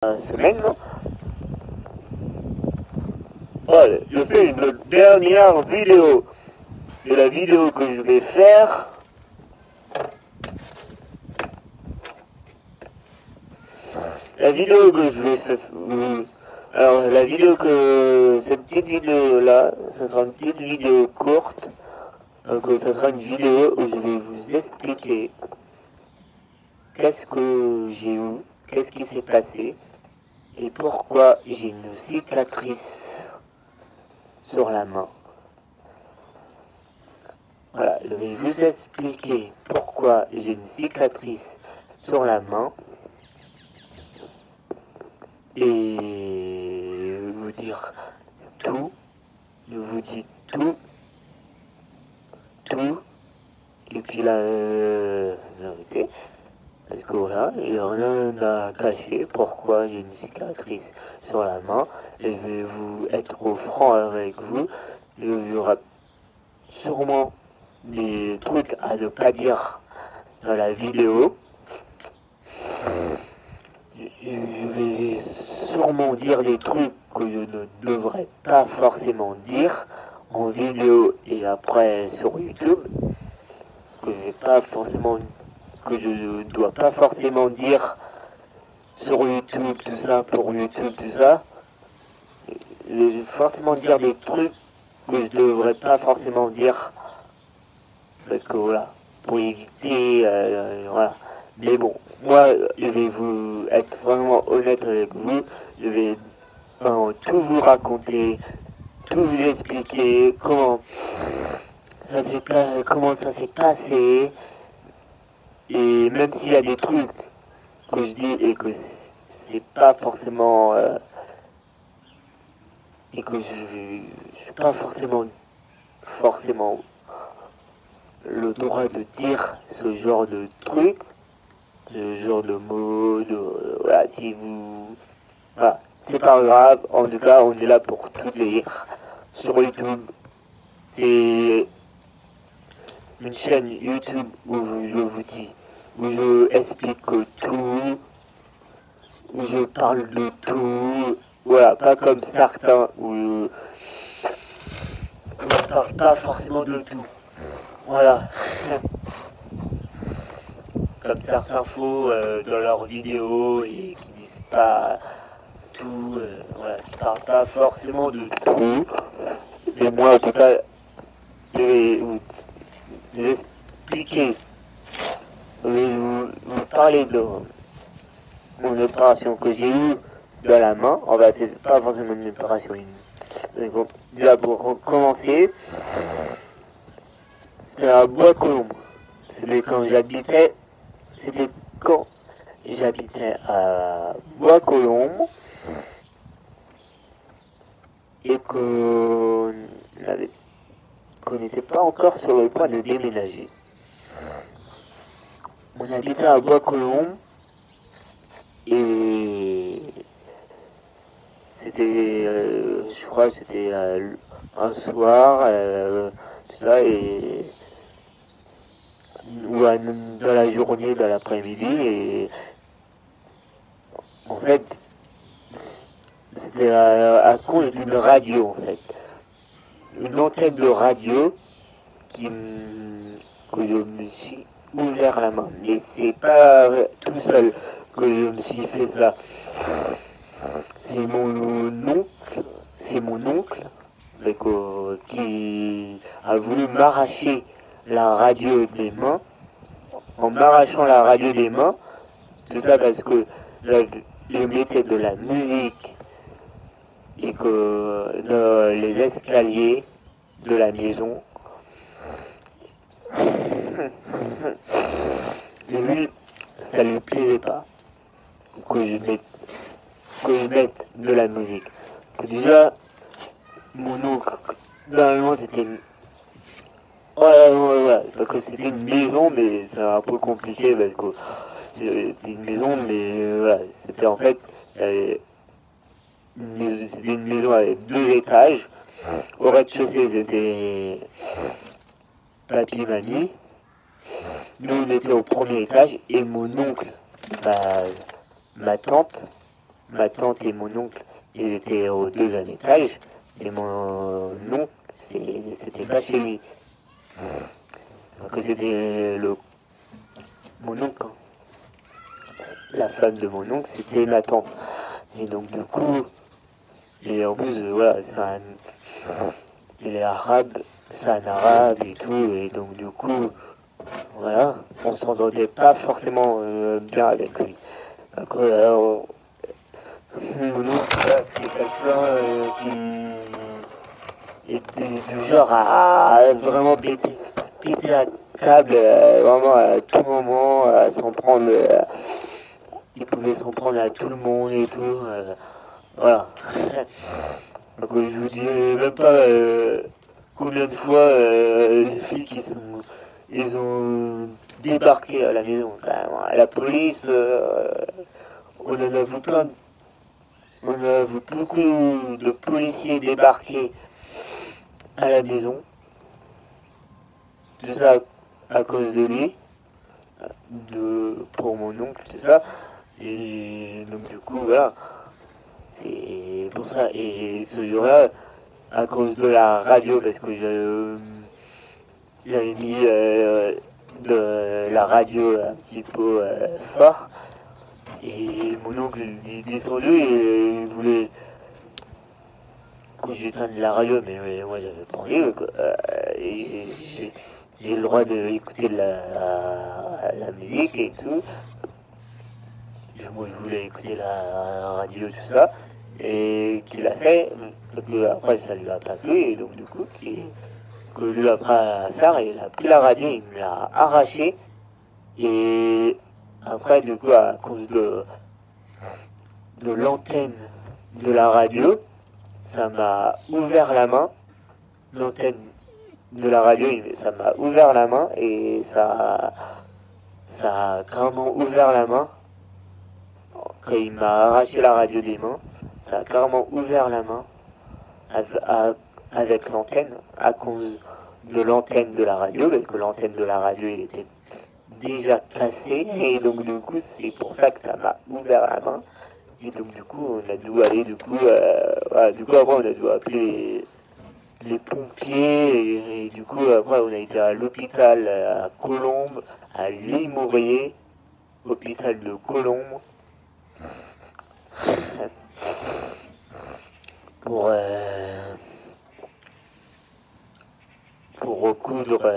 semaine, non? Voilà, je fais une dernière vidéo. Et la vidéo que je vais faire, la vidéo que je vais faire, alors la vidéo que, cette petite vidéo là, ça sera une petite vidéo courte, donc ça sera une vidéo où je vais vous expliquer qu'est-ce que j'ai eu, qu'est-ce qui s'est passé, et pourquoi j'ai une cicatrice sur la main. Voilà, je vais vous expliquer pourquoi j'ai une cicatrice sur la main et vous dire tout, je vous dis tout, et puis la vérité, parce que voilà, il n'y a rien à cacher pourquoi j'ai une cicatrice sur la main, et je vais vous être au franc avec vous, il y aura sûrement des trucs à ne pas dire dans la vidéo. Je vais sûrement dire des trucs que je ne devrais pas forcément dire en vidéo et après sur YouTube, que je ne dois pas forcément dire sur YouTube, tout ça, pour YouTube, tout ça. Je vais forcément dire des trucs que je ne devrais pas forcément dire, parce que voilà, pour éviter, voilà. Mais bon, moi, je vais vous être vraiment honnête avec vous, je vais tout vous raconter, tout vous expliquer, comment ça s'est passé, et même s'il y a des trucs que je dis et que c'est pas forcément, et que je n'ai pas forcément le droit de dire ce genre de trucs, ce genre de mots, voilà, si vous... Voilà, c'est pas grave, en tout cas, on est là pour tout dire. Sur YouTube, c'est une chaîne YouTube où je vous dis, où je explique tout, où je parle de tout, voilà, pas comme certains où je parle pas forcément de tout. Voilà. Comme certains faux dans leurs vidéos et qui disent pas tout, voilà, qui parlent pas forcément de tout. Mais moi, en tout cas, je vais vous expliquer, je vais vous parler de mon opération que j'ai eue dans la main. Enfin, c'est pas forcément une opération. Déjà, pour commencer, c'était à Bois-Colombes. C'était quand j'habitais à Bois-Colombes et qu'on n'était pas encore sur le point de déménager. On habitait à Bois-Colombes et c'était, je crois, c'était un soir, tout ça, ou dans la journée, dans l'après-midi, et en fait, c'était à cause d'une radio, en fait. Une antenne de radio que je me suis ouvert la main. Mais c'est pas tout seul que je me suis fait ça. C'est mon oncle qui a voulu m'arracher la radio des mains. En m'arrachant la radio des mains, tout ça parce que je mettais de la musique et que dans les escaliers de la maison, et lui, ça lui plaisait pas que je mette de la musique. Que déjà, mon oncle, normalement c'était parce que c'était une maison, mais c'est un peu compliqué parce que c'était une maison, mais voilà, c'était en fait, c'était une maison avec 2 étages. Au rez-de-chaussée, c'était papy, mamie. Nous, on était au premier étage et mon oncle, ma tante, ma tante et mon oncle, ils étaient au deuxième étage, et mon oncle, c'était pas chez lui. Que c'était mon oncle, hein. La femme de mon oncle, c'était ma tante. Et donc du coup, et en plus, voilà, il est arabe, c'est un arabe et tout, et donc du coup, voilà, on s'entendait pas forcément bien avec lui. Après, alors, mon oncle, voilà, c'était quelqu'un qui était du genre à vraiment péter un câble, vraiment à tout moment, à s'en prendre, il pouvait s'en prendre à tout le monde et tout, voilà. Donc je vous dis même pas combien de fois les filles ils ont débarqué à la maison. Carrément. La police, on en a vu plein, on a vu beaucoup de policiers débarquer à la maison. Tout ça à cause de lui, pour mon oncle, tout ça. Et donc du coup, voilà, c'est pour ça. Et ce jour-là, à cause de la radio, parce que j'avais mis de la radio un petit peu fort, et mon oncle est descendu et il voulait que j'éteigne la radio, mais moi j'avais pas envie, quoi. J'ai le droit d'écouter la musique et tout. Moi je voulais écouter la radio, tout ça, et qu'il a fait, donc après ça lui a pas plu, et donc du coup, que lui après à faire, il a pris la radio, il me l'a arraché, et après du coup à cause de l'antenne de la radio, ça m'a ouvert la main, l'antenne de la radio, ça m'a ouvert la main, et ça a carrément ouvert la main. Quand il m'a arraché la radio des mains, ça a carrément ouvert la main avec l'antenne, à cause de l'antenne de la radio, parce que l'antenne de la radio était déjà cassée, et donc du coup c'est pour ça que ça m'a ouvert la main. Et donc du coup on a dû aller, voilà, du coup après on a dû appeler les pompiers, et du coup après on a été à l'hôpital à Colombes, à Limourier, hôpital de Colombes, pour, pour recoudre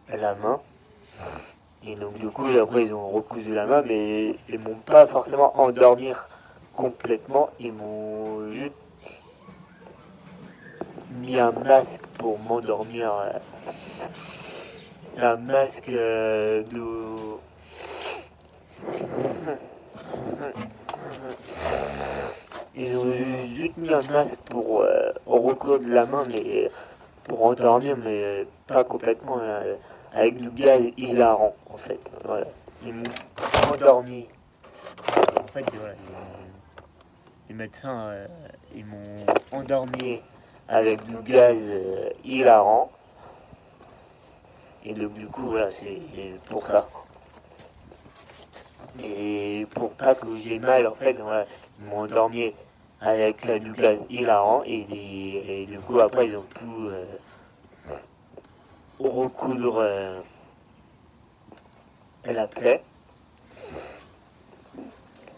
la main. Et donc du coup après ils ont recousu la main, mais ils m'ont pas forcément endormir complètement, ils m'ont juste mis un masque pour m'endormir. C'est un masque de... Ils ont juste mis un masque pour recoudre la main, mais pour endormir, mais pas complètement, avec du gaz hilarant, en fait. Voilà. Ils m'ont endormi. En fait, voilà, les médecins, ils m'ont endormi avec du gaz hilarant. Et donc, du coup, voilà, c'est pour ça. Et pour pas que j'ai mal, en fait, voilà, ils m'ont endormi avec du gaz hilarant. Et du coup, après, ils ont pu recoudre la plaie.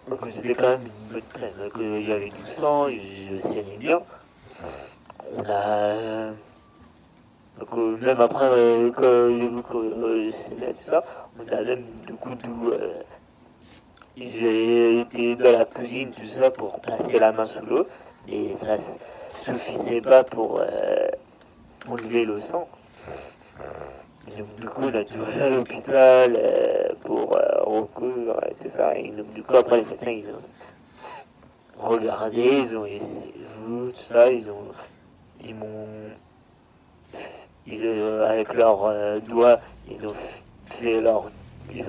Donc c'était quand même une bonne plaie. Donc il y avait du sang, je saignais bien. On a... donc même après, quand j'ai vu que c'était tout ça, on a même du coup j'ai été dans la cuisine, tout ça, pour passer la main sous l'eau. Et ça suffisait pas pour enlever le sang. Et donc du coup on a dû aller à l'hôpital pour recoudre et tout ça. Et donc du coup après les médecins ils ont regardé, ils ont vu tout ça, ils m'ont avec leurs doigts ils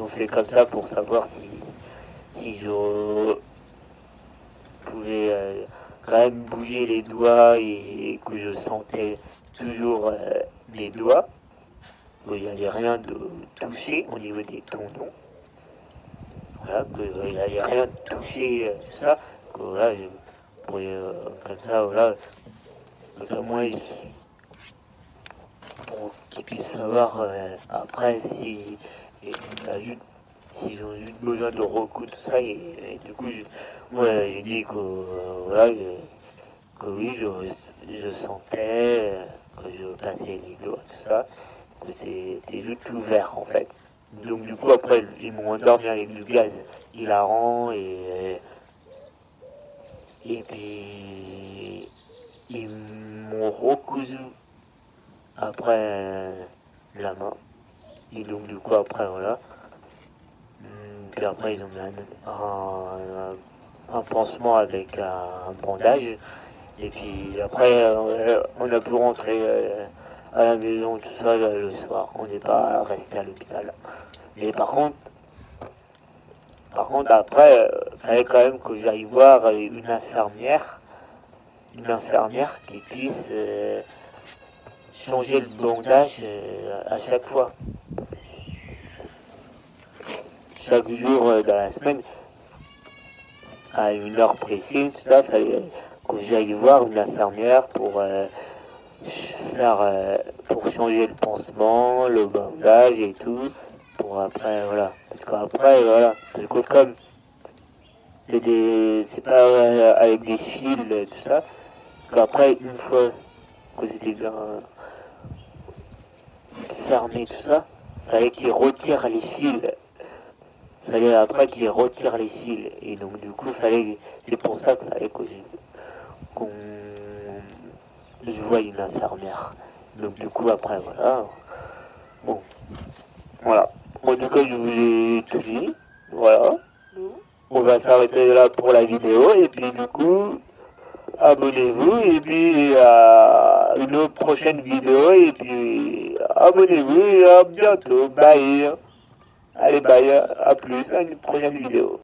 ont fait comme ça pour savoir si je pouvais quand même bouger les doigts et que je sentais toujours les doigts. Il n'y avait rien de touché au niveau des tendons. voilà, qu'il n'allait rien toucher, tout ça, que voilà, comme ça, voilà, notamment pour qu'ils puissent savoir après si s'ils ont juste besoin de recours, tout ça, et du coup, moi j'ai dit que voilà, que oui, je sentais, que je passais les doigts, tout ça, que c'était juste ouvert en fait. Donc du coup après ils m'ont endormi avec du gaz hilarant et puis ils m'ont recousu après la main. Et donc du coup après voilà. Puis après ils ont mis un pansement avec un bandage. Et puis après on a pu rentrer à la maison tout seul le soir. On n'est pas resté à l'hôpital. Mais par contre après, fallait quand même que j'aille voir une infirmière qui puisse changer le bandage à chaque fois. Chaque jour dans la semaine, à une heure précise, tout ça, fallait que j'aille voir une infirmière pour changer le pansement, le bandage et tout. Pour après, voilà. Parce qu'après, voilà. Le coup comme c'est pas avec des fils, tout ça. Qu'après, une fois que c'était bien fermé, tout ça, fallait qu'ils retirent les fils. Fallait après qu'ils retirent les fils. Et donc, du coup, c'est pour ça qu'il fallait qu'on je voie une infirmière. Donc, du coup, après, voilà. Bon, voilà. En tout cas, je vous ai tout dit. Voilà. On va s'arrêter là pour la vidéo. Et puis, du coup, abonnez-vous. Et puis, à une autre prochaine vidéo. Et puis, abonnez-vous. Et à bientôt. Bye. Allez, bye. À plus. À une prochaine vidéo.